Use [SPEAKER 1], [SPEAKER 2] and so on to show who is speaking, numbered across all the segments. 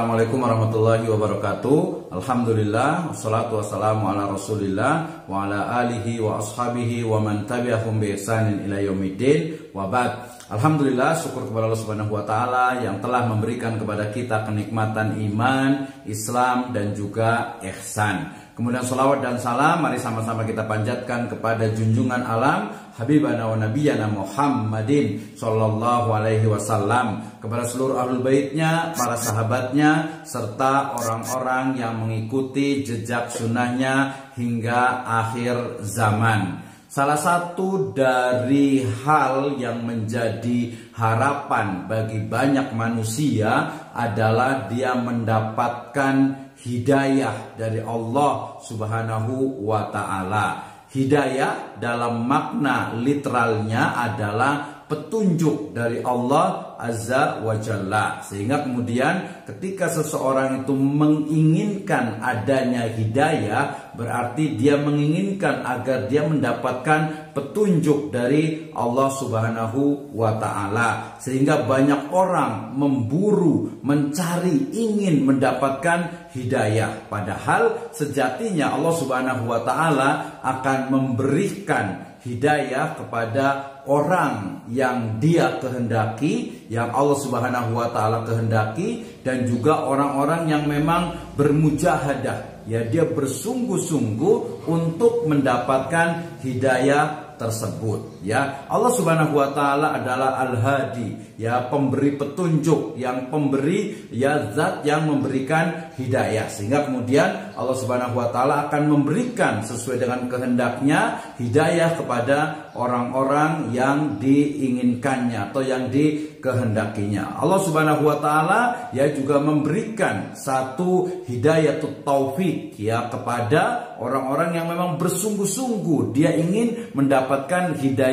[SPEAKER 1] Assalamualaikum warahmatullahi wabarakatuh. Alhamdulillah, wassalatu wassalamu ala rasulillah wa ala alihi wa ashabihi wa man tabi'ahum bi ihsanin ila yaumiddin wa ba'd. Alhamdulillah, syukur kepada Allah Subhanahu wa taala yang telah memberikan kepada kita kenikmatan iman, Islam dan juga ihsan. Kemudian salawat dan salam mari sama-sama kita panjatkan kepada junjungan alam Habibana wa Nabiyana Muhammadin sallallahu alaihi wasallam, kepada seluruh ahlul baitnya, para sahabatnya, serta orang-orang yang mengikuti jejak sunnahnya hingga akhir zaman. Salah satu dari hal yang menjadi harapan bagi banyak manusia adalah dia mendapatkan hidayah dari Allah Subhanahu wa ta'ala. Hidayah dalam makna literalnya adalah petunjuk dari Allah Azza wa Jalla. Sehingga kemudian ketika seseorang itu menginginkan adanya hidayah, berarti dia menginginkan agar dia mendapatkan petunjuk dari Allah Subhanahu wa ta'ala. Sehingga banyak orang memburu, mencari, ingin mendapatkan hidayah. Padahal sejatinya Allah Subhanahu wa ta'ala akan memberikan hidayah kepada orang yang dia kehendaki, yang Allah Subhanahu wa ta'ala kehendaki, dan juga orang-orang yang memang bermujahadah, ya dia bersungguh-sungguh untuk mendapatkan hidayah tersebut. Ya, Allah Subhanahu wa ta'ala adalah Al-Hadi, ya pemberi petunjuk, yang pemberi, ya zat yang memberikan hidayah. Sehingga kemudian Allah Subhanahu wa ta'ala akan memberikan sesuai dengan kehendaknya hidayah kepada orang-orang yang diinginkannya atau yang dikehendakinya. Allah Subhanahu wa ta'ala ya juga memberikan satu hidayatut taufik ya kepada orang-orang yang memang bersungguh-sungguh dia ingin mendapatkan hidayah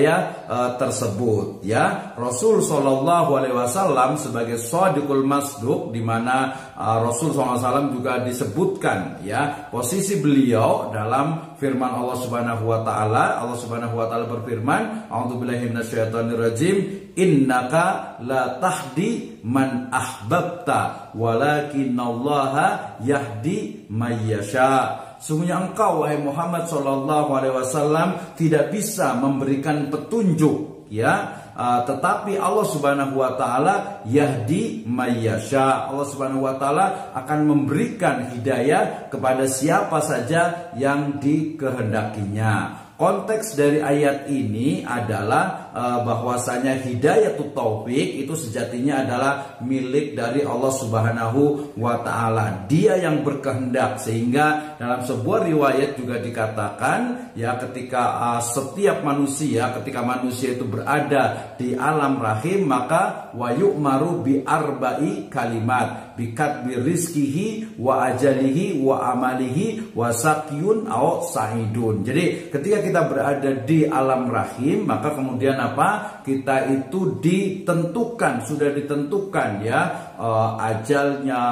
[SPEAKER 1] tersebut. Ya, Rasul sallallahu alaihi wasallam sebagai shadiqul masduq, di mana Rasul sallallahu alaihi wasallam juga disebutkan ya posisi beliau dalam firman Allah Subhanahu wa taala. Allah Subhanahu wa taala berfirman, a'udzubillahi minasyaitonirrajim, innaka la tahdi man ahbabta walakinallaha yahdi mayyasha. Sungguhnya engkau wahai Muhammad sallallahu alaihi wasallam tidak bisa memberikan petunjuk ya, tetapi Allah Subhanahu wa taala yahdi mayyasha. Allah Subhanahu wa taala akan memberikan hidayah kepada siapa saja yang dikehendakinya. Konteks dari ayat ini adalah bahwasanya hidayatut taufik itu sejatinya adalah milik dari Allah Subhanahu wa ta'ala. Dia yang berkehendak, sehingga dalam sebuah riwayat juga dikatakan ya ketika setiap manusia, ketika manusia itu berada di alam rahim, maka wa yu'maru bi arba'i kalimat, bikatbi rizkihi wa ajalihi wa amalihi wa sakyun aw sa'idun. Jadi ketika kita berada di alam rahim, maka kemudian apa? Kita itu ditentukan, sudah ditentukan ya ajalnya,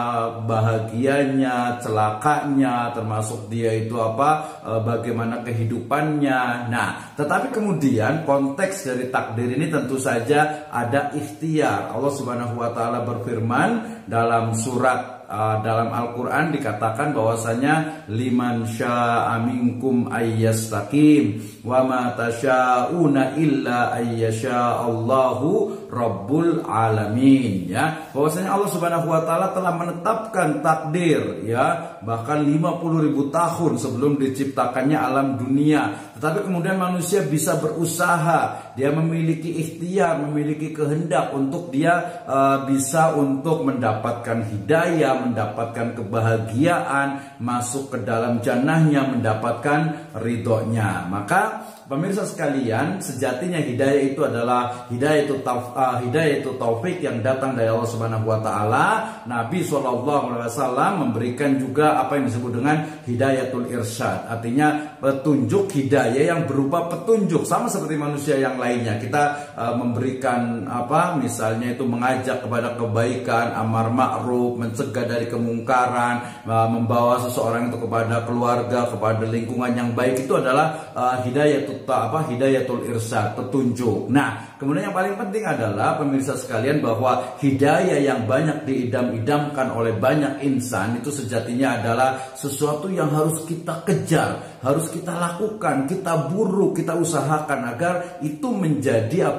[SPEAKER 1] bahagianya, celakanya, termasuk dia itu apa, bagaimana kehidupannya. Nah, tetapi kemudian konteks dari takdir ini tentu saja ada ikhtiar. Allah Subhanahu wa taala berfirman dalam surat dalam Al-Quran dikatakan bahwasanya liman syaa minkum ayyastaqim wa ma tasyauna illa ayyasha Allahu rabbul alamin. Ya, bahwasanya Allah Subhanahu wa taala telah menetapkan takdir ya bahkan 50.000 tahun sebelum diciptakannya alam dunia. Tetapi kemudian manusia bisa berusaha, dia memiliki ikhtiar, memiliki kehendak untuk dia bisa untuk mendapatkan hidayah, mendapatkan kebahagiaan, masuk ke dalam jannahnya, mendapatkan ridhonya. Maka pemirsa sekalian, sejatinya hidayah itu adalah hidayatut taufik yang datang dari Allah Subhanahu wa taala. Nabi SAW memberikan juga apa yang disebut dengan hidayatul irsyad, artinya petunjuk hidayah yang berupa petunjuk sama seperti manusia yang lainnya. Kita memberikan apa, misalnya itu mengajak kepada kebaikan, amar ma'ruf, mencegah dari kemungkaran, membawa seseorang itu kepada keluarga, kepada lingkungan yang baik, itu adalah hidayatul irsyad, petunjuk. Nah, kemudian yang paling penting adalah pemirsa sekalian bahwa hidayah yang banyak diidam-idamkan oleh banyak insan itu sejatinya adalah sesuatu yang harus kita kejar, harus kita lakukan, kita buru, kita usahakan agar itu menjadi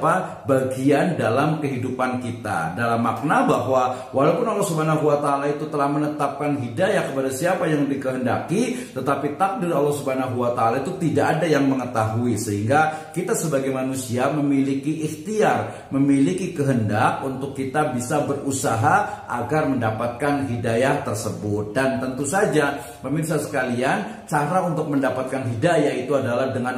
[SPEAKER 1] bagian dalam kehidupan kita. Dalam makna bahwa walaupun Allah Subhanahu wa taala itu telah menetapkan hidayah kepada siapa yang dikehendaki, tetapi takdir Allah Subhanahu wa taala itu tidak ada yang mengetahui, sehingga kita sebagai manusia memiliki ikhtiar, memiliki kehendak untuk kita bisa berusaha agar mendapatkan hidayah tersebut. Dan tentu saja pemirsa sekalian, cara untuk mendapatkan hidayah itu adalah dengan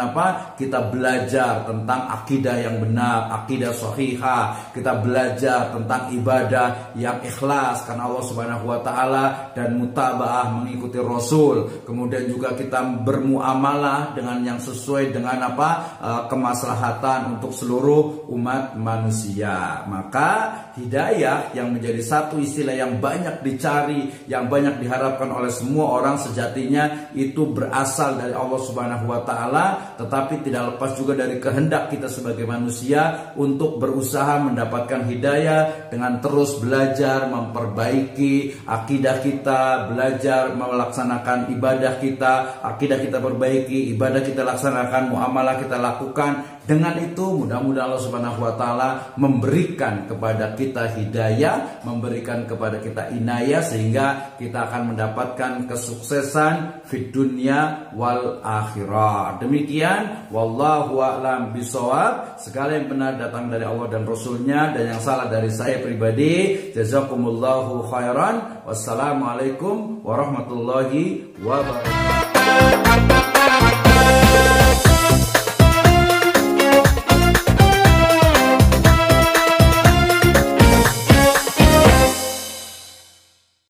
[SPEAKER 1] kita belajar tentang akidah yang benar, akidah sahihah, kita belajar tentang ibadah yang ikhlas karena Allah Subhanahu wa taala dan mutabaah mengikuti Rasul. Kemudian juga kita bermuamalah dengan yang sesuai dengan kemaslahatan untuk seluruh umat manusia. Maka hidayah yang menjadi satu istilah yang banyak dicari, yang banyak diharapkan oleh semua orang, sejatinya itu berasal dari Allah Subhanahu wa taala, tetapi tidak lepas juga dari kehendak kita sebagai manusia untuk berusaha mendapatkan hidayah dengan terus belajar memperbaiki akidah kita, belajar melaksanakan ibadah kita, akidah kita perbaiki, ibadah kita laksanakan, muamalah kita lakukan. Dengan itu mudah-mudahan Allah Subhanahu wa taala memberikan kepada kita hidayah, memberikan kepada kita inayah, sehingga kita akan mendapatkan kesuksesan di dunia wal akhirah. Demikian, wallahu a'lam bishawab. Segala yang benar datang dari Allah dan Rasulnya, dan yang salah dari saya pribadi. Jazakumullahu khairan. Wassalamualaikum warahmatullahi wabarakatuh.